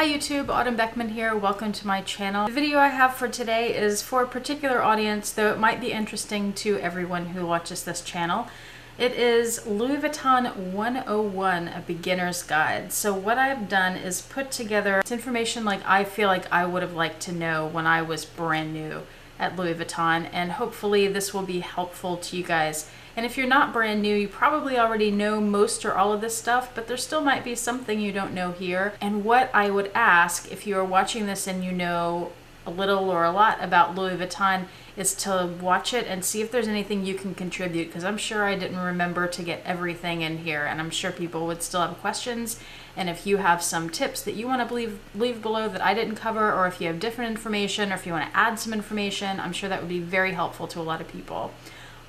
YouTube, Autumn Beckman here. Welcome to my channel. The video I have for today is for a particular audience, though it might be interesting to everyone who watches this channel. It is Louis Vuitton 101, a beginner's guide. So what I've done is put together information like I feel like I would have liked to know when I was brand new at Louis Vuitton, and hopefully this will be helpful to you guys. And if you're not brand new, you probably already know most or all of this stuff, but there still might be something you don't know here. And what I would ask if you are watching this and you know a little or a lot about Louis Vuitton is to watch it and see if there's anything you can contribute, because I'm sure I didn't remember to get everything in here, and I'm sure people would still have questions. And if you have some tips that you want to leave below that I didn't cover, or if you have different information, or if you want to add some information, I'm sure that would be very helpful to a lot of people.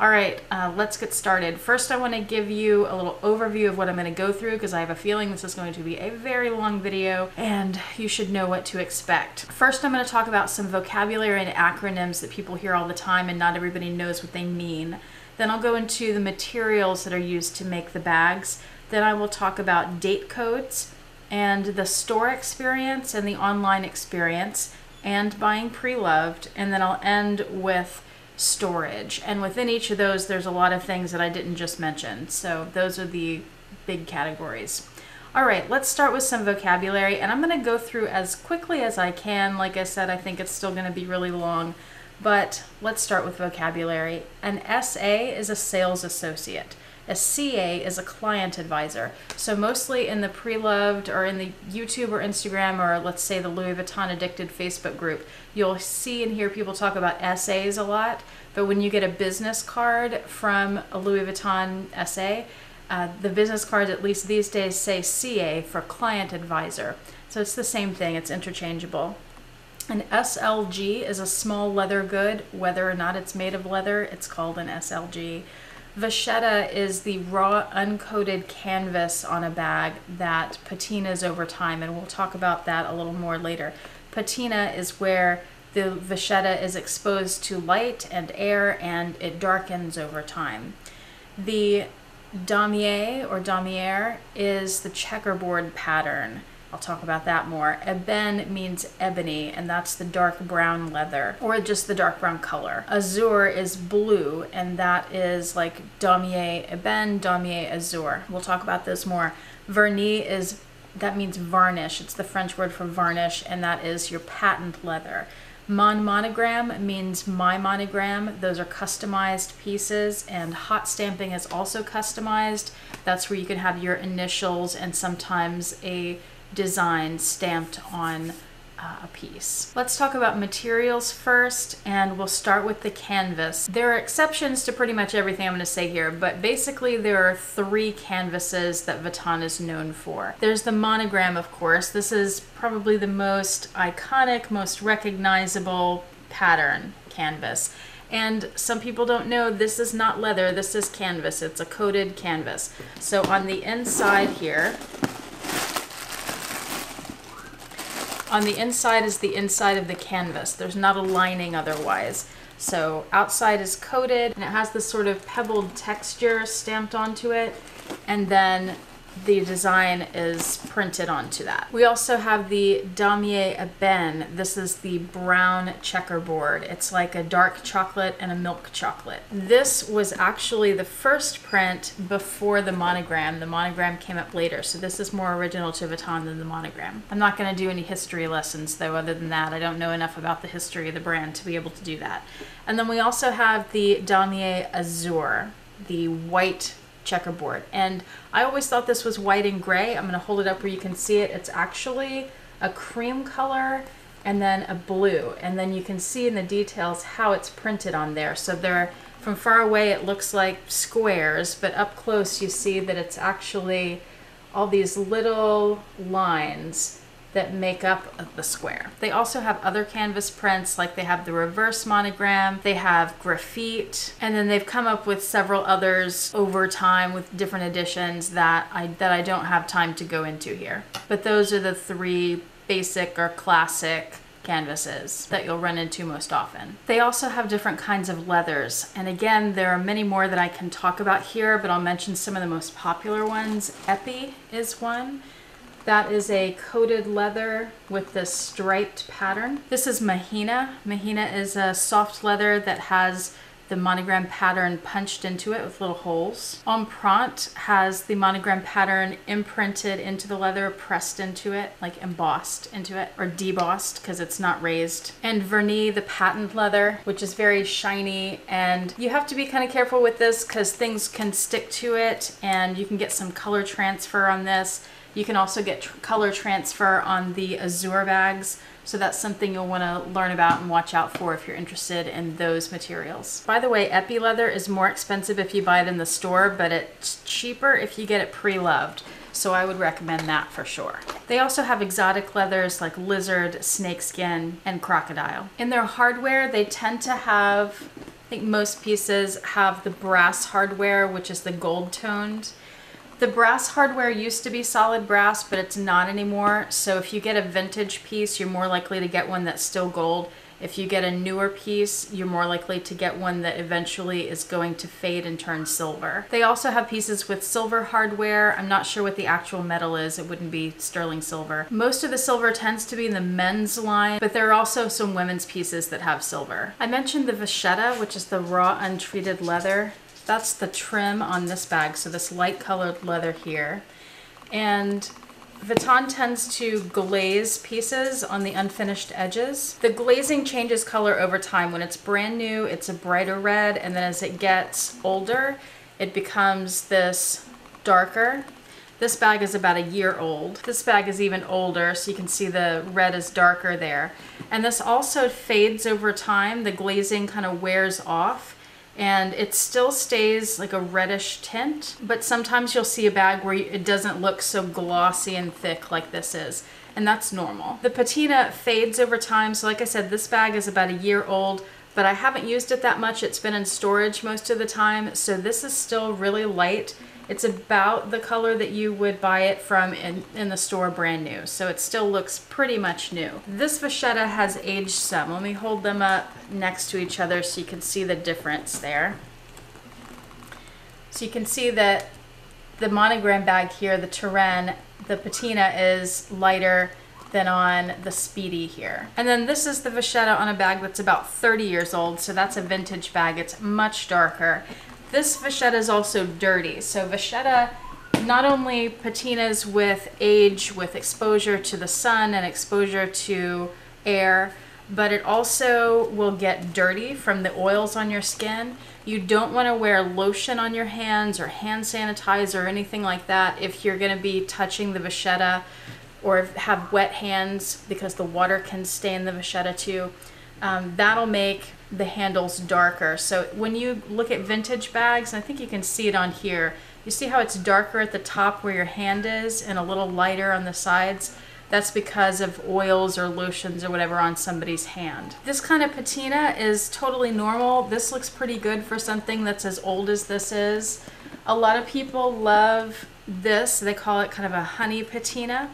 All right, let's get started. First, I want to give you a little overview of what I'm going to go through, because I have a feeling this is going to be a very long video and you should know what to expect. First, I'm going to talk about some vocabulary and acronyms that people hear all the time and not everybody knows what they mean. Then I'll go into the materials that are used to make the bags. Then I will talk about date codes and the store experience and the online experience and buying pre-loved. And then I'll end with storage, and within each of those there's a lot of things that I didn't just mention, so those are the big categories. All right, let's start with some vocabulary, and I'm going to go through as quickly as I can. Like I said, I think it's still going to be really long, but let's start with vocabulary. An SA is a sales associate. A CA is a client advisor. So mostly in the Preloved or in the YouTube or Instagram, or let's say the Louis Vuitton Addicted Facebook group, you'll see and hear people talk about SAs a lot. But when you get a business card from a Louis Vuitton SA, the business cards, at least these days, say CA for client advisor. So it's the same thing, it's interchangeable. An SLG is a small leather good. Whether or not it's made of leather, it's called an SLG. Vachetta is the raw uncoated canvas on a bag that patinas over time, and we'll talk about that a little more later. Patina is where the vachetta is exposed to light and air and it darkens over time. The damier or damier is the checkerboard pattern. I'll talk about that more. Ebene means ebony, and that's the dark brown leather, or just the dark brown color. Azur is blue, and that is like damier ebene, damier azur. We'll talk about this more. Vernis that means varnish. It's the French word for varnish, and that is your patent leather. Monogram means my monogram. Those are customized pieces, and hot stamping is also customized. That's where you can have your initials and sometimes a design stamped on a piece. Let's talk about materials first, and we'll start with the canvas. There are exceptions to pretty much everything I'm going to say here, but basically there are three canvases that Vuitton is known for. There's the monogram, of course. This is probably the most iconic, most recognizable pattern canvas. And some people don't know, this is not leather, this is canvas. It's a coated canvas. So on the inside here, on the inside is the inside of the canvas. There's not a lining otherwise. So outside is coated, and it has this sort of pebbled texture stamped onto it, and then the design is printed onto that. We also have the damier ebene. This is the brown checkerboard. It's like a dark chocolate and a milk chocolate. This was actually the first print before the monogram. The monogram came up later, so this is more original to Vuitton than the monogram. I'm not going to do any history lessons though. Other than that, I don't know enough about the history of the brand to be able to do that. And then we also have the damier azur, the white checkerboard, and I always thought this was white and gray. I'm going to hold it up where you can see it. It's actually a cream color and then a blue, and then you can see in the details how it's printed on there. So they're, from far away it looks like squares, but up close you see that it's actually all these little lines that make up the square. They also have other canvas prints, like they have the reverse monogram, they have graphite, and then they've come up with several others over time with different editions that I don't have time to go into here. But those are the three basic or classic canvases that you'll run into most often. They also have different kinds of leathers, and again there are many more that I can talk about here, but I'll mention some of the most popular ones. Epi is one. That is a coated leather with this striped pattern. This is Mahina. Mahina is a soft leather that has the monogram pattern punched into it with little holes. Empreinte has the monogram pattern imprinted into the leather, pressed into it, like embossed into it, or debossed because it's not raised. And Vernis, the patent leather, which is very shiny, and you have to be kind of careful with this because things can stick to it and you can get some color transfer on this. You can also get color transfer on the Azure bags. So that's something you'll want to learn about and watch out for if you're interested in those materials. By the way, epi leather is more expensive if you buy it in the store, but it's cheaper if you get it pre-loved. So I would recommend that for sure. They also have exotic leathers like lizard, snakeskin, and crocodile. In their hardware, they tend to have, I think most pieces have the brass hardware, which is the gold toned. The brass hardware used to be solid brass, but it's not anymore. So if you get a vintage piece, you're more likely to get one that's still gold. If you get a newer piece, you're more likely to get one that eventually is going to fade and turn silver. They also have pieces with silver hardware. I'm not sure what the actual metal is. It wouldn't be sterling silver. Most of the silver tends to be in the men's line, but there are also some women's pieces that have silver. I mentioned the vachetta, which is the raw untreated leather. That's the trim on this bag, so this light colored leather here. And Vuitton tends to glaze pieces on the unfinished edges. The glazing changes color over time. When it's brand new, it's a brighter red, and then as it gets older, it becomes this darker. This bag is about a year old. This bag is even older, so you can see the red is darker there. And this also fades over time. The glazing kind of wears off. And it still stays like a reddish tint, but sometimes you'll see a bag where it doesn't look so glossy and thick like this is, and that's normal. The patina fades over time, so like I said, this bag is about a year old, but I haven't used it that much. It's been in storage most of the time, so this is still really light. It's about the color that you would buy it from in the store brand new, so it still looks pretty much new. This vachetta has aged some. Let me hold them up next to each other so you can see the difference there. So you can see that the monogram bag here, the Turenne, the patina is lighter than on the Speedy here. And then this is the vachetta on a bag that's about 30 years old, so that's a vintage bag. It's much darker. This vachetta is also dirty. So vachetta not only patinas with age, with exposure to the sun and exposure to air, but it also will get dirty from the oils on your skin. You don't want to wear lotion on your hands or hand sanitizer or anything like that if you're going to be touching the vachetta or have wet hands, because the water can stain the vachetta too. That'll make the handles darker. So when you look at vintage bags, and I think you can see it on here, you see how it's darker at the top where your hand is and a little lighter on the sides? That's because of oils or lotions or whatever on somebody's hand. This kind of patina is totally normal. This looks pretty good for something that's as old as this is. A lot of people love this. They call it kind of a honey patina.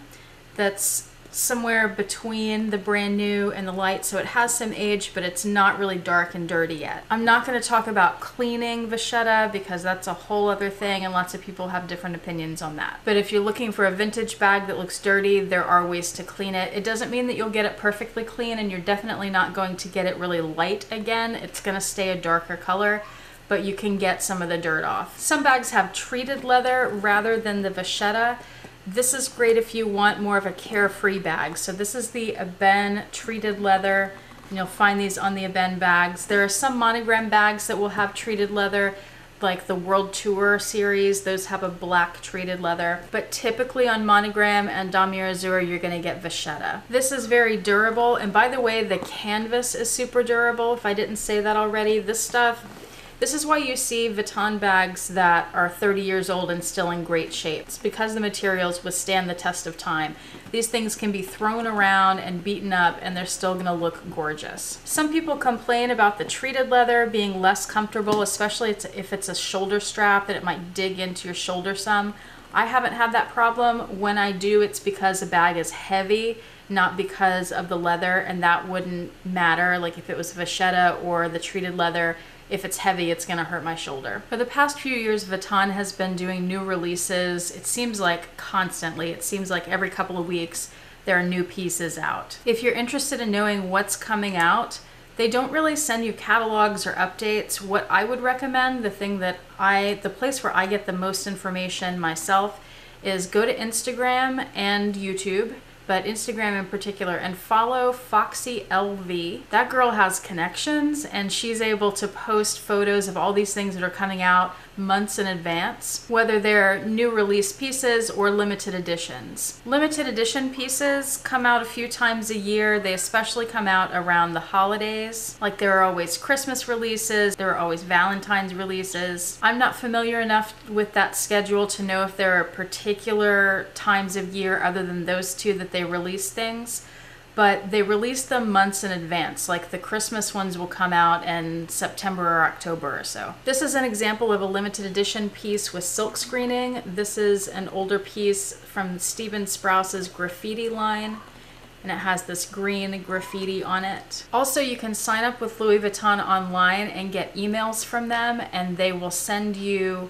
That's somewhere between the brand new and the light, so it has some age, but it's not really dark and dirty yet. I'm not going to talk about cleaning vachetta because that's a whole other thing, and lots of people have different opinions on that. But if you're looking for a vintage bag that looks dirty, there are ways to clean it. It doesn't mean that you'll get it perfectly clean, and you're definitely not going to get it really light again. It's going to stay a darker color, but you can get some of the dirt off. Some bags have treated leather rather than the vachetta. This is great if you want more of a carefree bag. So this is the Ebene treated leather, and you'll find these on the Ebene bags. There are some monogram bags that will have treated leather, like the World Tour series. Those have a black treated leather. But typically on monogram and Damier Azur, you're gonna get vachetta. This is very durable, and by the way, the canvas is super durable. If I didn't say that already, this is why you see Vuitton bags that are 30 years old and still in great shape. It's because the materials withstand the test of time. These things can be thrown around and beaten up and they're still gonna look gorgeous. Some people complain about the treated leather being less comfortable, especially if it's a shoulder strap, that it might dig into your shoulder some. I haven't had that problem. When I do, it's because the bag is heavy, not because of the leather, and that wouldn't matter. Like if it was vachetta or the treated leather, if it's heavy, it's gonna hurt my shoulder. For the past few years, Vuitton has been doing new releases. It seems like constantly. It seems like every couple of weeks there are new pieces out. If you're interested in knowing what's coming out, they don't really send you catalogs or updates. What I would recommend, the place where I get the most information myself, is go to Instagram and YouTube, but Instagram in particular, and follow FoxyLV. That girl has connections, and she's able to post photos of all these things that are coming out months in advance, whether they're new release pieces or limited editions. Limited edition pieces come out a few times a year. They especially come out around the holidays. Like, there are always Christmas releases, there are always Valentine's releases. I'm not familiar enough with that schedule to know if there are particular times of year other than those two that they release things, but they release them months in advance. Like, the Christmas ones will come out in September or October or so. This is an example of a limited edition piece with silk screening. This is an older piece from Steven Sprouse's graffiti line, and it has this green graffiti on it. Also, you can sign up with Louis Vuitton online and get emails from them, and they will send you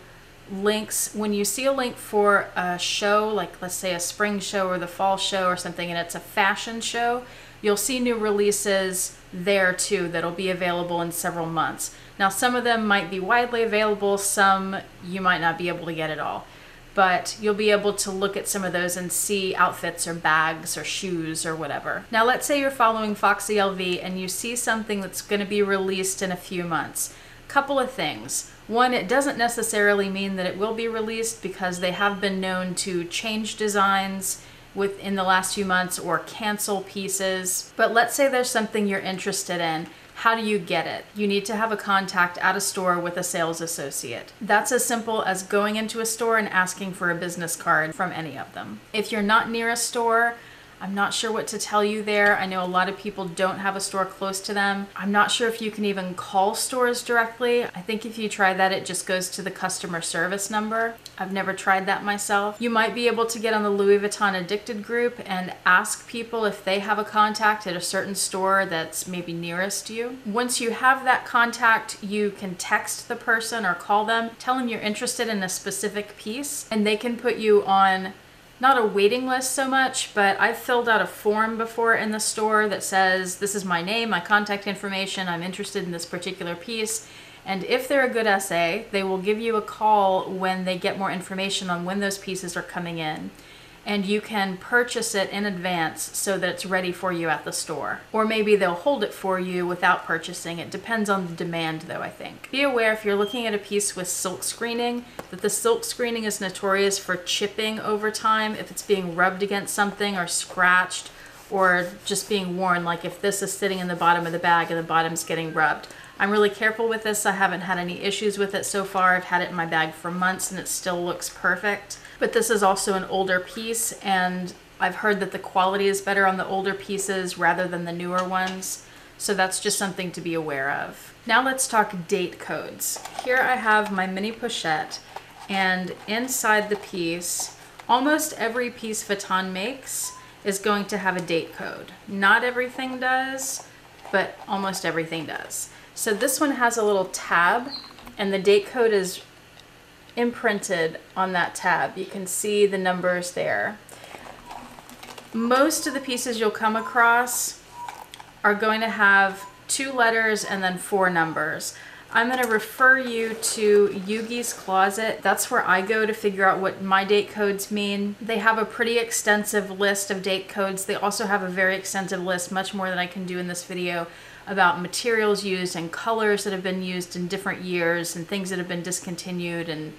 links. When you see a link for a show, like let's say a spring show or the fall show or something, and it's a fashion show, you'll see new releases there too that'll be available in several months. Now, some of them might be widely available, some you might not be able to get at all, but you'll be able to look at some of those and see outfits or bags or shoes or whatever. Now, let's say you're following FoxyLV and you see something that's going to be released in a few months. Couple of things. One, it doesn't necessarily mean that it will be released, because they have been known to change designs within the last few months or cancel pieces. But let's say there's something you're interested in. How do you get it? You need to have a contact at a store with a sales associate. That's as simple as going into a store and asking for a business card from any of them. If you're not near a store, I'm not sure what to tell you there. I know a lot of people don't have a store close to them. I'm not sure if you can even call stores directly. I think if you try that, it just goes to the customer service number. I've never tried that myself. You might be able to get on the Louis Vuitton Addicted group and ask people if they have a contact at a certain store that's maybe nearest you. Once you have that contact, you can text the person or call them, tell them you're interested in a specific piece, and they can put you on not a waiting list so much, but I've filled out a form before in the store that says, this is my name, my contact information, I'm interested in this particular piece. And if they're a good SA, they will give you a call when they get more information on when those pieces are coming in. And you can purchase it in advance so that it's ready for you at the store. Or maybe they'll hold it for you without purchasing. It depends on the demand though, I think. Be aware, if you're looking at a piece with silk screening, that the silk screening is notorious for chipping over time if it's being rubbed against something or scratched or just being worn. Like if this is sitting in the bottom of the bag and the bottom's getting rubbed. I'm really careful with this. I haven't had any issues with it so far. I've had it in my bag for months and it still looks perfect. But this is also an older piece, and I've heard that the quality is better on the older pieces rather than the newer ones. So that's just something to be aware of. Now let's talk date codes. Here I have my mini pochette, and inside the piece, almost every piece Vuitton makes is going to have a date code. Not everything does, but almost everything does. So this one has a little tab, and the date code is imprinted on that tab. You can see the numbers there. Most of the pieces you'll come across are going to have 2 letters and then 4 numbers. I'm going to refer you to Yoogi's Closet. That's where I go to figure out what my date codes mean. They have a pretty extensive list of date codes. They also have a very extensive list, much more than I can do in this video, about materials used and colors that have been used in different years and things that have been discontinued and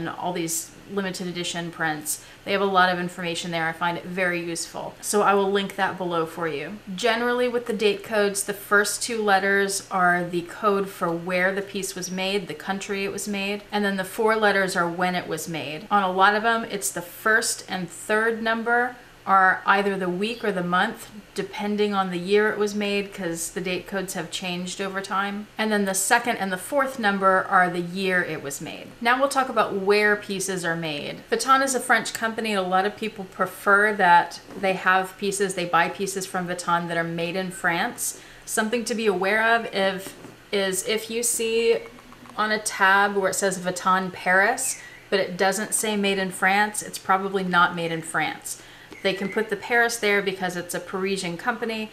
all these limited edition prints. They have a lot of information there. I find it very useful. So I will link that below for you. Generally with the date codes, the first 2 letters are the code for where the piece was made, the country it was made, and then the 4 letters are when it was made. On a lot of them, it's the first and third number are either the week or the month, depending on the year it was made, because the date codes have changed over time. And then the second and the 4th number are the year it was made. Now we'll talk about where pieces are made. Vuitton is a French company, and a lot of people prefer that they have pieces, they buy pieces from Vuitton that are made in France. Something to be aware of, is if you see on a tab where it says Vuitton Paris, but it doesn't say made in France, it's probably not made in France. They can put the Paris there because it's a Parisian company,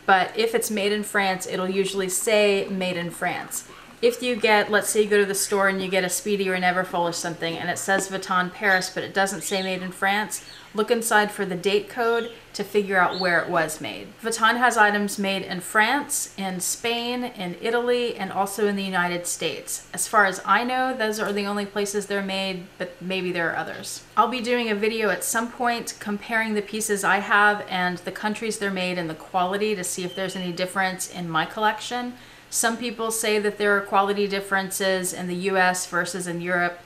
but if it's made in France, it'll usually say made in France. If you get, let's say you go to the store and you get a Speedy or an Everfull or something and it says Vuitton Paris, but it doesn't say made in France, look inside for the date code to figure out where it was made. Vuitton has items made in France, in Spain, in Italy, and also in the United States. As far as I know, those are the only places they're made, but maybe there are others. I'll be doing a video at some point comparing the pieces I have and the countries they're made and the quality to see if there's any difference in my collection. Some people say that there are quality differences in the US versus in Europe.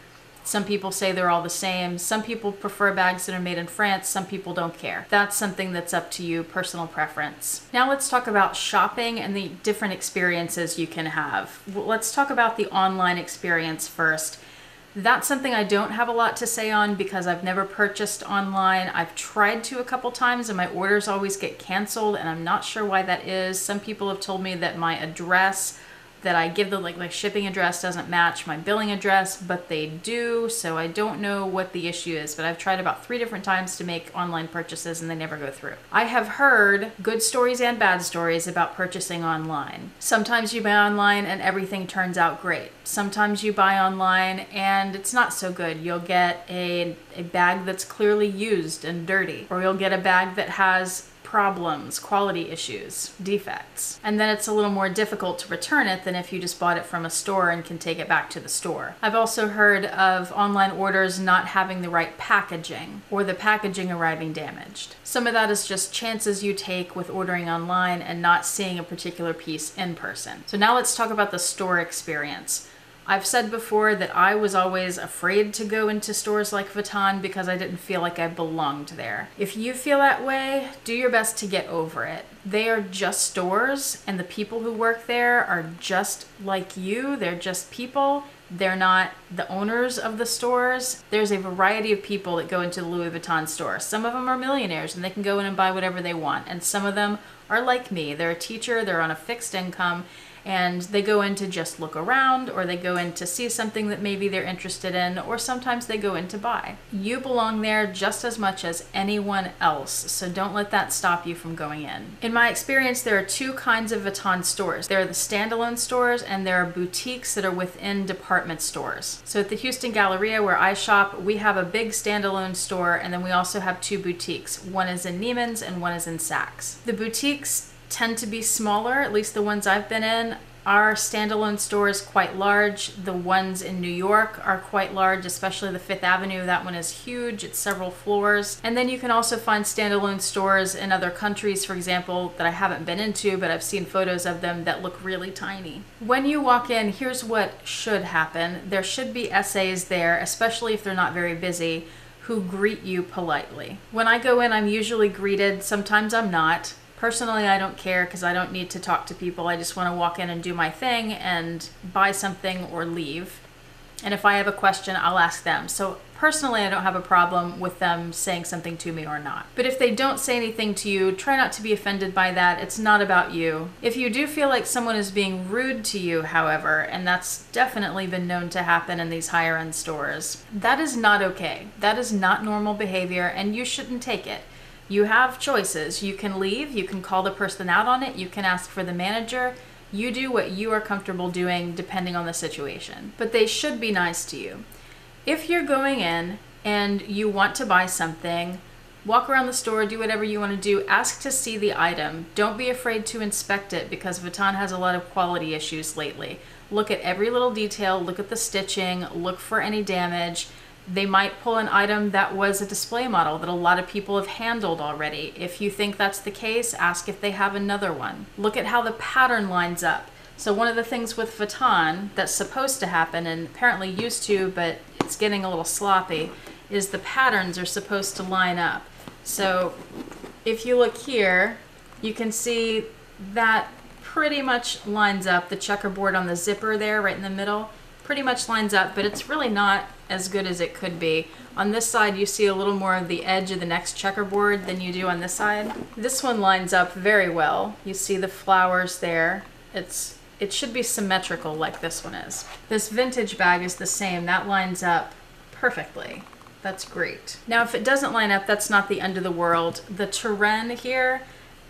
Some people say they're all the same. Some people prefer bags that are made in France. Some people don't care. That's something that's up to you, personal preference. Now let's talk about shopping and the different experiences you can have. Let's talk about the online experience first. That's something I don't have a lot to say on because I've never purchased online. I've tried to a couple times and my orders always get canceled, and I'm not sure why that is. Some people have told me that my address that I give them, like my shipping address, doesn't match my billing address, but they do, so I don't know what the issue is, but I've tried about 3 different times to make online purchases and they never go through. I have heard good stories and bad stories about purchasing online. Sometimes you buy online and everything turns out great. Sometimes you buy online and it's not so good. You'll get a bag that's clearly used and dirty, or you'll get a bag that has problems, quality issues, defects. And then it's a little more difficult to return it than if you just bought it from a store and can take it back to the store. I've also heard of online orders not having the right packaging or the packaging arriving damaged. Some of that is just chances you take with ordering online and not seeing a particular piece in person. So now let's talk about the store experience. I've said before that I was always afraid to go into stores like Vuitton because I didn't feel like I belonged there. If you feel that way, do your best to get over it. They are just stores, and the people who work there are just like you. They're just people. They're not the owners of the stores. There's a variety of people that go into the Louis Vuitton store. Some of them are millionaires and they can go in and buy whatever they want. And some of them are like me. They're a teacher, they're on a fixed income, and they go in to just look around, or they go in to see something that maybe they're interested in, or sometimes they go in to buy. You belong there just as much as anyone else, so don't let that stop you from going in. In my experience, there are 2 kinds of Vuitton stores. There are the standalone stores, and there are boutiques that are within department stores. So at the Houston Galleria where I shop, we have a big standalone store, and then we also have 2 boutiques. One is in Neiman's and one is in Saks. The boutiques tend to be smaller, at least the ones I've been in. Our standalone store is quite large. The ones in New York are quite large, especially the 5th Avenue. That one is huge. It's several floors. And then you can also find standalone stores in other countries, for example, that I haven't been into, but I've seen photos of them that look really tiny. When you walk in, here's what should happen. There should be SAs there, especially if they're not very busy, who greet you politely. When I go in, I'm usually greeted. Sometimes I'm not. Personally, I don't care because I don't need to talk to people. I just want to walk in and do my thing and buy something or leave. And if I have a question, I'll ask them. So personally, I don't have a problem with them saying something to me or not. But if they don't say anything to you, try not to be offended by that. It's not about you. If you do feel like someone is being rude to you, however, and that's definitely been known to happen in these higher end stores, that is not okay. That is not normal behavior, and you shouldn't take it. You have choices. You can leave, you can call the person out on it, you can ask for the manager. You do what you are comfortable doing depending on the situation. But they should be nice to you. If you're going in and you want to buy something, walk around the store, do whatever you want to do, ask to see the item. Don't be afraid to inspect it because Vuitton has a lot of quality issues lately. Look at every little detail, look at the stitching, look for any damage. They might pull an item that was a display model that a lot of people have handled already. If you think that's the case, ask if they have another one. Look at how the pattern lines up. So one of the things with Vuitton that's supposed to happen, and apparently used to, but it's getting a little sloppy, is the patterns are supposed to line up. So if you look here, you can see that pretty much lines up. The checkerboard on the zipper there, right in the middle, pretty much lines up, but it's really not as good as it could be. On this side, you see a little more of the edge of the next checkerboard than you do on this side. This one lines up very well. You see the flowers there. It's it should be symmetrical like this one is. This vintage bag is the same. That lines up perfectly. That's great. Now, if it doesn't line up, that's not the end of the world. The Turenne here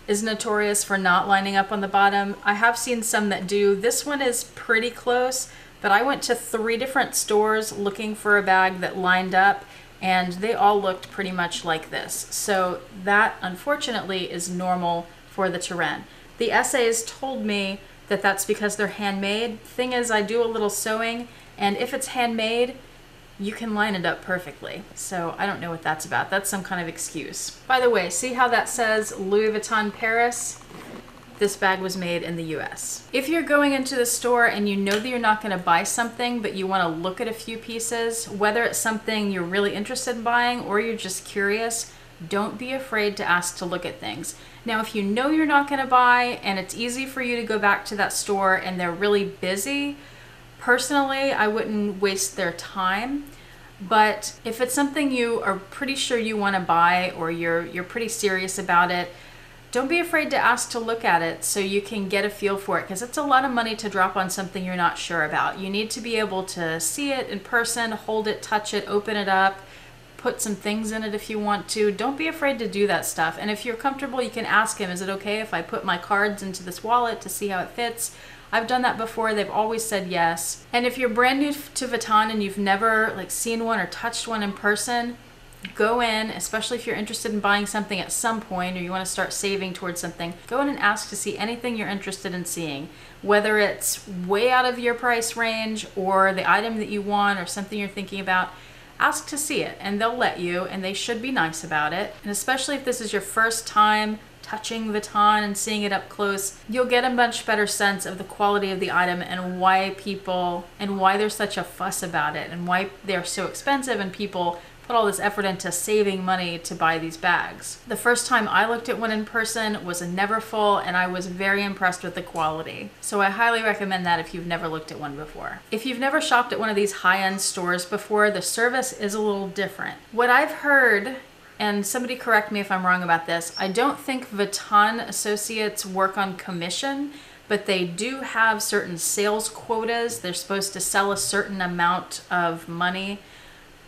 is notorious for not lining up on the bottom. I have seen some that do. This one is pretty close, but I went to 3 different stores looking for a bag that lined up, and they all looked pretty much like this. So that, unfortunately, is normal for the Turenne. The essays told me that that's because they're handmade. Thing is, I do a little sewing, and if it's handmade, you can line it up perfectly. So I don't know what that's about. That's some kind of excuse. By the way, see how that says Louis Vuitton Paris? This bag was made in the US. If you're going into the store and you know that you're not gonna buy something, but you wanna look at a few pieces, whether it's something you're really interested in buying or you're just curious, don't be afraid to ask to look at things. Now, if you know you're not gonna buy and it's easy for you to go back to that store and they're really busy, personally, I wouldn't waste their time. But if it's something you are pretty sure you wanna buy or you're pretty serious about it, don't be afraid to ask to look at it so you can get a feel for it, because it's a lot of money to drop on something you're not sure about. You need to be able to see it in person, hold it, touch it, open it up, put some things in it if you want to. Don't be afraid to do that stuff. And if you're comfortable, you can ask him, is it okay if I put my cards into this wallet to see how it fits? I've done that before. They've always said yes. And if you're brand new to Vuitton and you've never seen one or touched one in person, go in, especially if you're interested in buying something at some point or you want to start saving towards something, go in and ask to see anything you're interested in seeing, whether it's way out of your price range or the item that you want or something you're thinking about. Ask to see it and they'll let you, and they should be nice about it. And especially if this is your first time touching Vuitton and seeing it up close, you'll get a much better sense of the quality of the item and why there's such a fuss about it and why they're so expensive and people put all this effort into saving money to buy these bags. The first time I looked at one in person was a Neverfull, and I was very impressed with the quality. So I highly recommend that if you've never looked at one before. If you've never shopped at one of these high-end stores before, the service is a little different. What I've heard, and somebody correct me if I'm wrong about this, I don't think Vuitton associates work on commission, but they do have certain sales quotas. They're supposed to sell a certain amount of money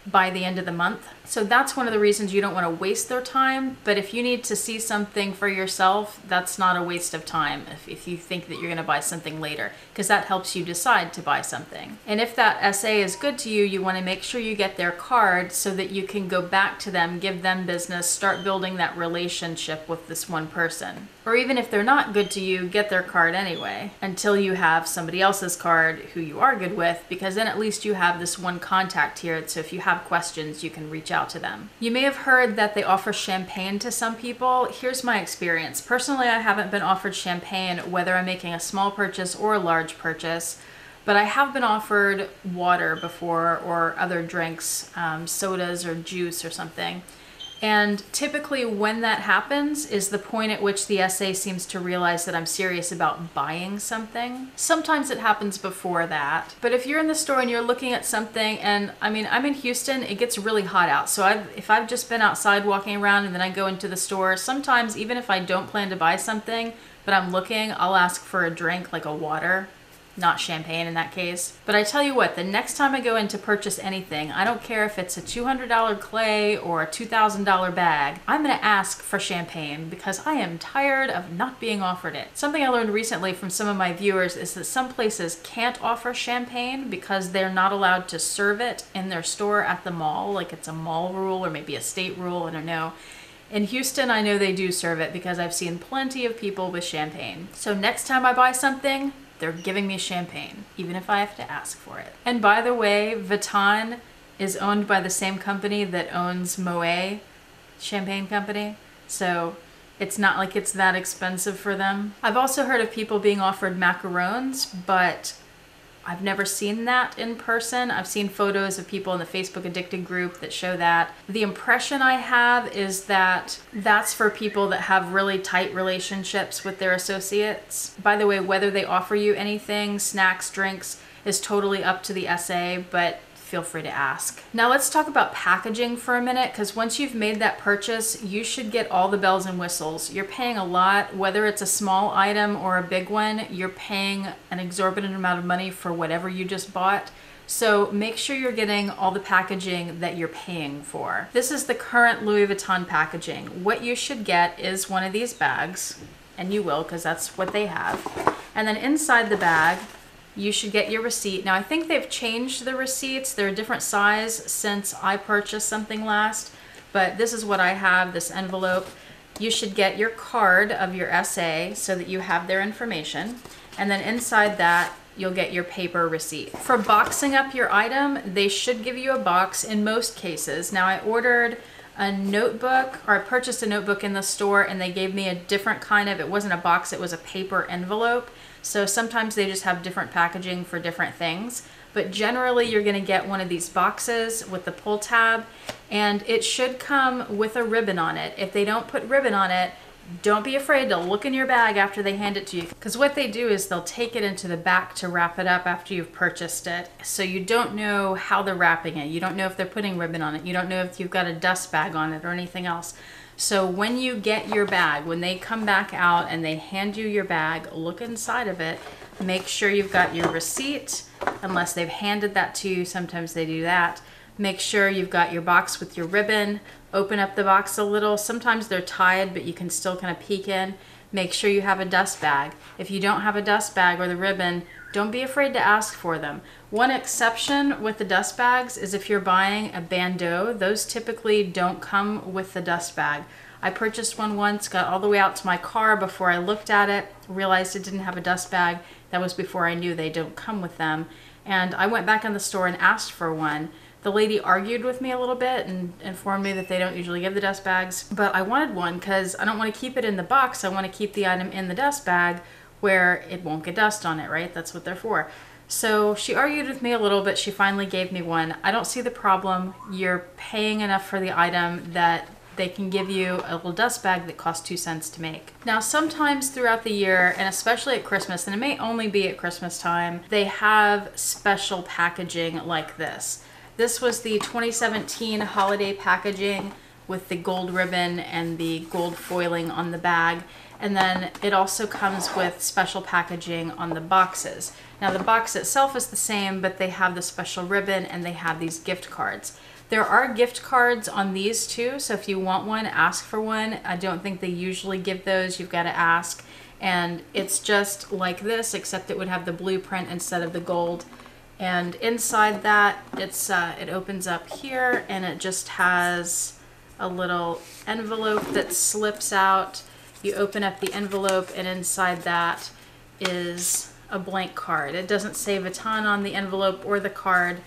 by the end of the month. So that's one of the reasons you don't want to waste their time. But if you need to see something for yourself, that's not a waste of time if you think that you're going to buy something later, because that helps you decide to buy something. And if that SA is good to you, you want to make sure you get their card so that you can go back to them, give them business, start building that relationship with this one person. Or even if they're not good to you, get their card anyway, until you have somebody else's card who you are good with, because then at least you have this one contact here. So if you have questions, you can reach out to them. You may have heard that they offer champagne to some people. Here's my experience. Personally, I haven't been offered champagne, whether I'm making a small purchase or a large purchase, but I have been offered water before or other drinks, sodas or juice or something. And typically when that happens is the point at which the SA seems to realize that I'm serious about buying something. Sometimes it happens before that. But if you're in the store and you're looking at something, and I mean, I'm in Houston, it gets really hot out. So if I've just been outside walking around and then I go into the store, sometimes even if I don't plan to buy something, but I'm looking, I'll ask for a drink, like a water. Not champagne in that case. But I tell you what, the next time I go in to purchase anything, I don't care if it's a $200 clay or a $2,000 bag, I'm gonna ask for champagne because I am tired of not being offered it. Something I learned recently from some of my viewers is that some places can't offer champagne because they're not allowed to serve it in their store at the mall, like it's a mall rule or maybe a state rule, I don't know. In Houston, I know they do serve it because I've seen plenty of people with champagne. So next time I buy something, they're giving me champagne, even if I have to ask for it. And by the way, Vuitton is owned by the same company that owns Moet Champagne Company. So it's not like it's that expensive for them. I've also heard of people being offered macarons, but I've never seen that in person. I've seen photos of people in the Facebook Addicted group that show that. The impression I have is that that's for people that have really tight relationships with their associates. By the way, whether they offer you anything, snacks, drinks, is totally up to the SA, but feel free to ask. Now let's talk about packaging for a minute, because once you've made that purchase, you should get all the bells and whistles. You're paying a lot, whether it's a small item or a big one, you're paying an exorbitant amount of money for whatever you just bought. So make sure you're getting all the packaging that you're paying for. This is the current Louis Vuitton packaging. What you should get is one of these bags, and you will, because that's what they have. And then inside the bag, you should get your receipt. Now I think they've changed the receipts. They're a different size since I purchased something last, but this is what I have, this envelope. You should get your card of your SA so that you have their information. And then inside that, you'll get your paper receipt. For boxing up your item, they should give you a box in most cases. Now I ordered a notebook, or I purchased a notebook in the store, and they gave me a different kind of, it wasn't a box, it was a paper envelope. So sometimes they just have different packaging for different things. But generally you're gonna get one of these boxes with the pull tab, and it should come with a ribbon on it. If they don't put ribbon on it, don't be afraid to look in your bag after they hand it to you, because what they do is they'll take it into the back to wrap it up after you've purchased it. So you don't know how they're wrapping it. You don't know if they're putting ribbon on it. You don't know if you've got a dust bag on it or anything else. So when you get your bag, when they come back out and they hand you your bag, look inside of it. Make sure you've got your receipt, unless they've handed that to you. Sometimes they do that. Make sure you've got your box with your ribbon. Open up the box a little. Sometimes they're tied, but you can still kind of peek in. Make sure you have a dust bag. If you don't have a dust bag or the ribbon, don't be afraid to ask for them. One exception with the dust bags is if you're buying a bandeau. Those typically don't come with the dust bag. I purchased one once, got all the way out to my car before I looked at it, realized it didn't have a dust bag. That was before I knew they don't come with them. And I went back in the store and asked for one. The lady argued with me a little bit and informed me that they don't usually give the dust bags, but I wanted one because I don't want to keep it in the box. I want to keep the item in the dust bag where it won't get dust on it, right? That's what they're for. So she argued with me a little bit. She finally gave me one. I don't see the problem. You're paying enough for the item that they can give you a little dust bag that costs 2 cents to make. Now, sometimes throughout the year, and especially at Christmas, and it may only be at Christmas time, they have special packaging like this. This was the 2017 holiday packaging with the gold ribbon and the gold foiling on the bag. And then it also comes with special packaging on the boxes. Now the box itself is the same, but they have the special ribbon and they have these gift cards. There are gift cards on these too, so if you want one, ask for one. I don't think they usually give those. You've got to ask. And it's just like this, except it would have the blueprint instead of the gold. And inside that, it opens up here, and it just has a little envelope that slips out. You open up the envelope, and inside that is a blank card. It doesn't say Vuitton on the envelope or the card,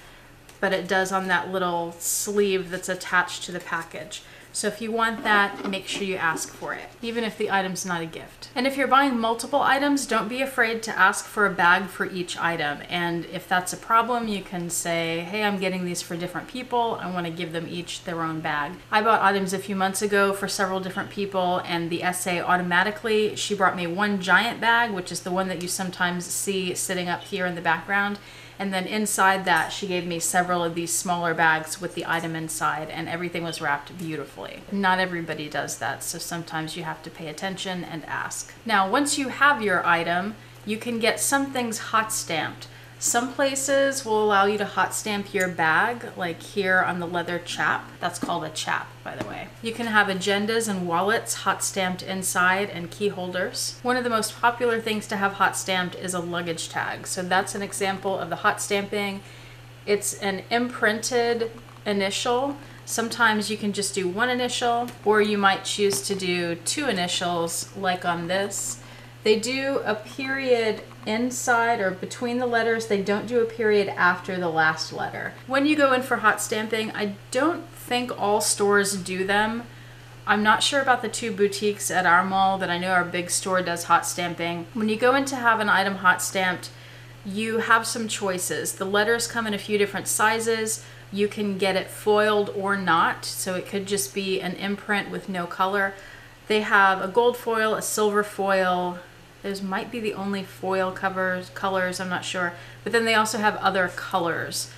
but it does on that little sleeve that's attached to the package. So if you want that, make sure you ask for it, even if the item's not a gift. And if you're buying multiple items, don't be afraid to ask for a bag for each item. And if that's a problem, you can say, hey, I'm getting these for different people. I want to give them each their own bag. I bought items a few months ago for several different people, and the SA automatically, she brought me one giant bag, which is the one that you sometimes see sitting up here in the background. And then inside that, she gave me several of these smaller bags with the item inside, and everything was wrapped beautifully. Not everybody does that, so sometimes you have to pay attention and ask. Now, once you have your item, you can get some things hot stamped. Some places will allow you to hot stamp your bag, like here on the leather chap. That's called a chap, by the way. You can have agendas and wallets hot stamped inside, and key holders. One of the most popular things to have hot stamped is a luggage tag. So that's an example of the hot stamping. It's an imprinted initial. Sometimes you can just do one initial, or you might choose to do 2 initials, like on this. They do a period inside or between the letters. They don't do a period after the last letter. When you go in for hot stamping, I don't think all stores do them. I'm not sure about the 2 boutiques at our mall that I know our big store does hot stamping. When you go in to have an item hot stamped, you have some choices. The letters come in a few different sizes. You can get it foiled or not, so it could just be an imprint with no color. They have a gold foil, a silver foil. Those might be the only foil colors, I'm not sure. But then they also have other colors.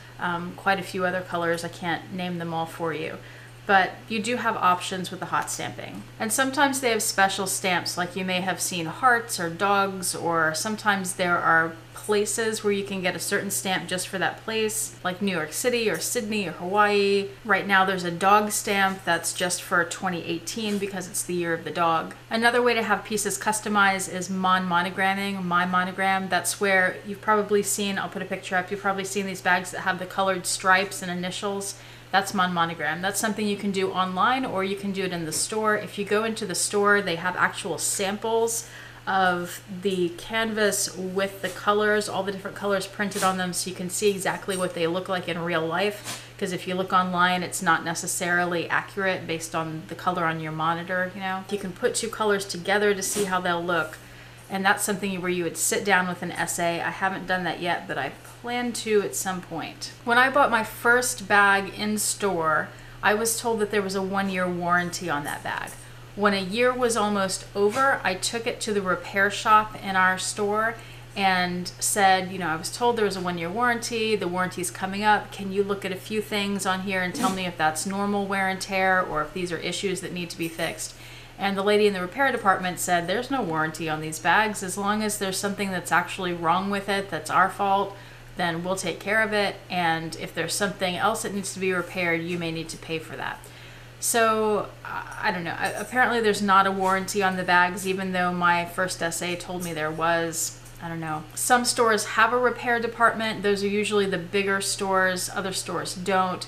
quite a few other colors. I can't name them all for you. But you do have options with the hot stamping. And sometimes they have special stamps, like you may have seen hearts or dogs, or sometimes there are places where you can get a certain stamp just for that place, like New York City or Sydney or Hawaii. Right now there's a dog stamp that's just for 2018 because it's the year of the dog. Another way to have pieces customized is monogramming, my monogram. That's where you've probably seen, I'll put a picture up, you've probably seen these bags that have the colored stripes and initials. That's monogram. That's something you can do online, or you can do it in the store. If you go into the store, they have actual samples of the canvas with the colors, all the different colors printed on them, so you can see exactly what they look like in real life. Because if you look online, it's not necessarily accurate based on the color on your monitor, you know. You can put two colors together to see how they'll look. And that's something where you would sit down with an essay. I haven't done that yet, but I plan to at some point. When I bought my first bag in store, I was told that there was a 1-year warranty on that bag. When a year was almost over, I took it to the repair shop in our store and said, you know, I was told there was a 1-year warranty, the warranty's coming up, can you look at a few things on here and tell me if that's normal wear and tear or if these are issues that need to be fixed? And the lady in the repair department said, there's no warranty on these bags. As long as there's something that's actually wrong with it, that's our fault, then we'll take care of it. And if there's something else that needs to be repaired, you may need to pay for that. So, I don't know. Apparently there's not a warranty on the bags, even though my first essay told me there was. I don't know. Some stores have a repair department. Those are usually the bigger stores. Other stores don't.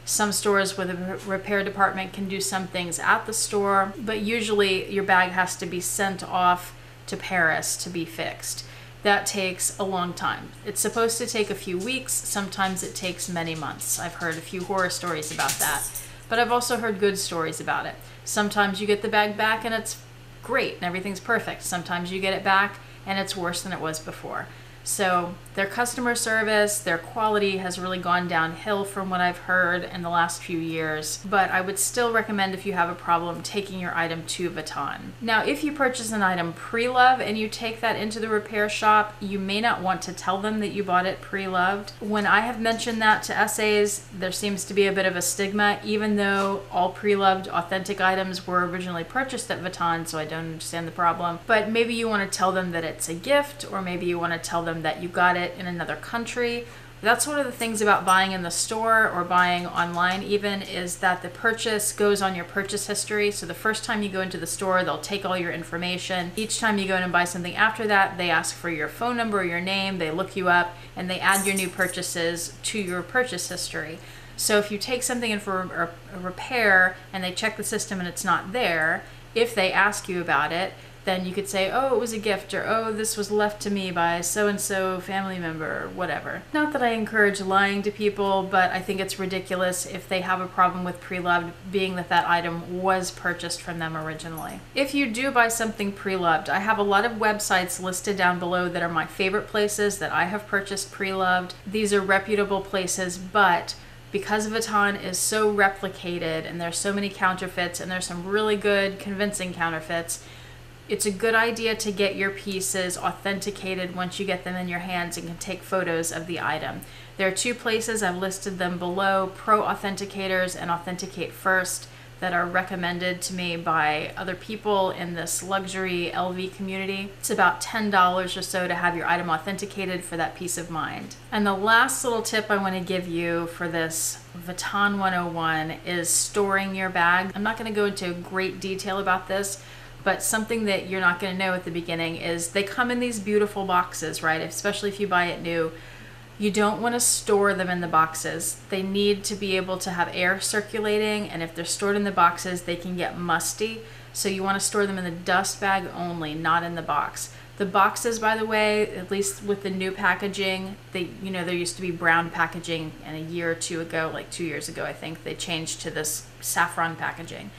Some stores with a repair department can do some things at the store, but usually your bag has to be sent off to Paris to be fixed. That takes a long time. It's supposed to take a few weeks. Sometimes it takes many months. I've heard a few horror stories about that, but I've also heard good stories about it. Sometimes you get the bag back and it's great and everything's perfect. Sometimes you get it back and it's worse than it was before. So their customer service, their quality has really gone downhill from what I've heard in the last few years, but I would still recommend, if you have a problem, taking your item to Vuitton. Now, if you purchase an item pre-loved and you take that into the repair shop, you may not want to tell them that you bought it pre-loved. When I have mentioned that to essays, there seems to be a bit of a stigma, even though all pre-loved authentic items were originally purchased at Vuitton, so I don't understand the problem. But maybe you want to tell them that it's a gift, or maybe you want to tell them that you got it in another country. That's one of the things about buying in the store or buying online even, is that the purchase goes on your purchase history. So the first time you go into the store, they'll take all your information. Each time you go in and buy something after that, they ask for your phone number or your name, they look you up, and they add your new purchases to your purchase history. So if you take something in for a repair and they check the system and it's not there, if they ask you about it, then you could say, oh, it was a gift, or oh, this was left to me by so-and-so family member, or whatever. Not that I encourage lying to people, but I think it's ridiculous if they have a problem with pre-loved, being that that item was purchased from them originally. If you do buy something pre-loved, I have a lot of websites listed down below that are my favorite places that I have purchased pre-loved. These are reputable places, but because Vuitton is so replicated and there's so many counterfeits, and there's some really good convincing counterfeits, it's a good idea to get your pieces authenticated once you get them in your hands and can take photos of the item. There are two places, I've listed them below, Pro Authenticators and Authenticate First, that are recommended to me by other people in this luxury LV community. It's about $10 or so to have your item authenticated for that peace of mind. And the last little tip I want to give you for this Vuitton 101 is storing your bag. I'm not going to go into great detail about this, but something that you're not going to know at the beginning is they come in these beautiful boxes, right? Especially if you buy it new. You don't want to store them in the boxes. They need to be able to have air circulating, and if they're stored in the boxes, they can get musty. So you want to store them in the dust bag only, not in the box. The boxes, by the way, at least with the new packaging, there used to be brown packaging, and a year or two ago, like 2 years ago, I think, they changed to this saffron packaging.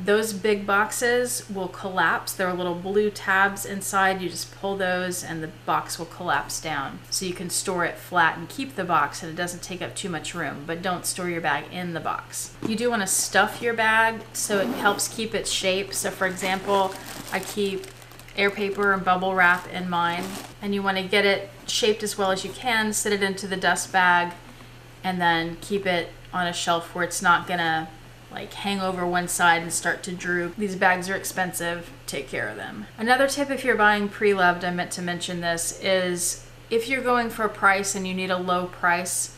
Those big boxes will collapse. There are little blue tabs inside. You just pull those and the box will collapse down. So you can store it flat and keep the box, and it doesn't take up too much room, but don't store your bag in the box. You do want to stuff your bag so it helps keep its shape. So for example, I keep air paper and bubble wrap in mine, and you want to get it shaped as well as you can, sit it into the dust bag, and then keep it on a shelf where it's not gonna like hang over one side and start to droop. These bags are expensive, take care of them. Another tip if you're buying pre-loved, I meant to mention this, is if you're going for a price and you need a low price,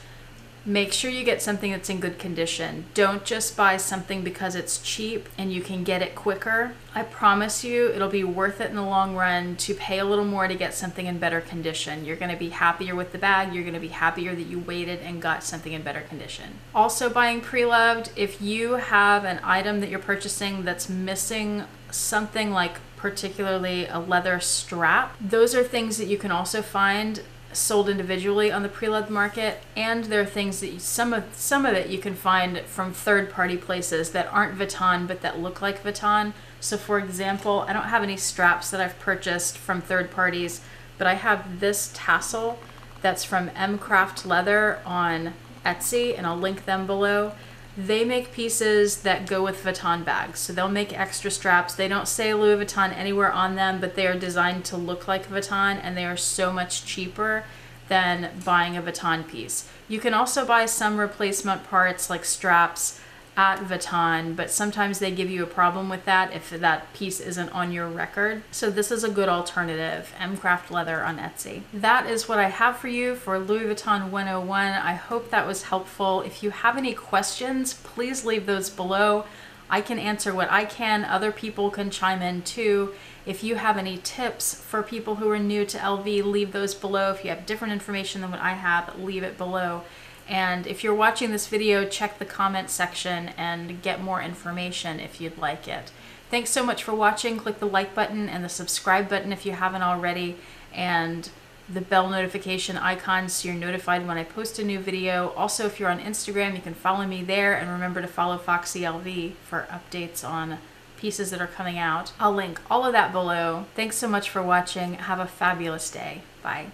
make sure you get something that's in good condition. Don't just buy something because it's cheap and you can get it quicker. I promise you it'll be worth it in the long run to pay a little more to get something in better condition. You're gonna be happier with the bag, you're gonna be happier that you waited and got something in better condition. Also buying pre-loved, if you have an item that you're purchasing that's missing something like particularly a leather strap, those are things that you can also find sold individually on the pre-loved market, and there are things that some of it you can find from third-party places that aren't Vuitton but that look like Vuitton. So for example, I don't have any straps that I've purchased from third parties, but I have this tassel that's from Craft Leather on Etsy, and I'll link them below. They make pieces that go with Vuitton bags, so they'll make extra straps. They don't say Louis Vuitton anywhere on them, but they are designed to look like Vuitton, and they are so much cheaper than buying a Vuitton piece. You can also buy some replacement parts like straps at Vuitton, but sometimes they give you a problem with that if that piece isn't on your record. So this is a good alternative, Craft Leather on Etsy. That is what I have for you for Louis Vuitton 101. I hope that was helpful. If you have any questions, please leave those below. I can answer what I can. Other people can chime in too. If you have any tips for people who are new to LV, leave those below. If you have different information than what I have, leave it below. And if you're watching this video, check the comment section and get more information if you'd like it. Thanks so much for watching. Click the like button and the subscribe button if you haven't already, and the bell notification icon so you're notified when I post a new video. Also, if you're on Instagram, you can follow me there, and remember to follow FoxyLV for updates on pieces that are coming out. I'll link all of that below. Thanks so much for watching. Have a fabulous day. Bye.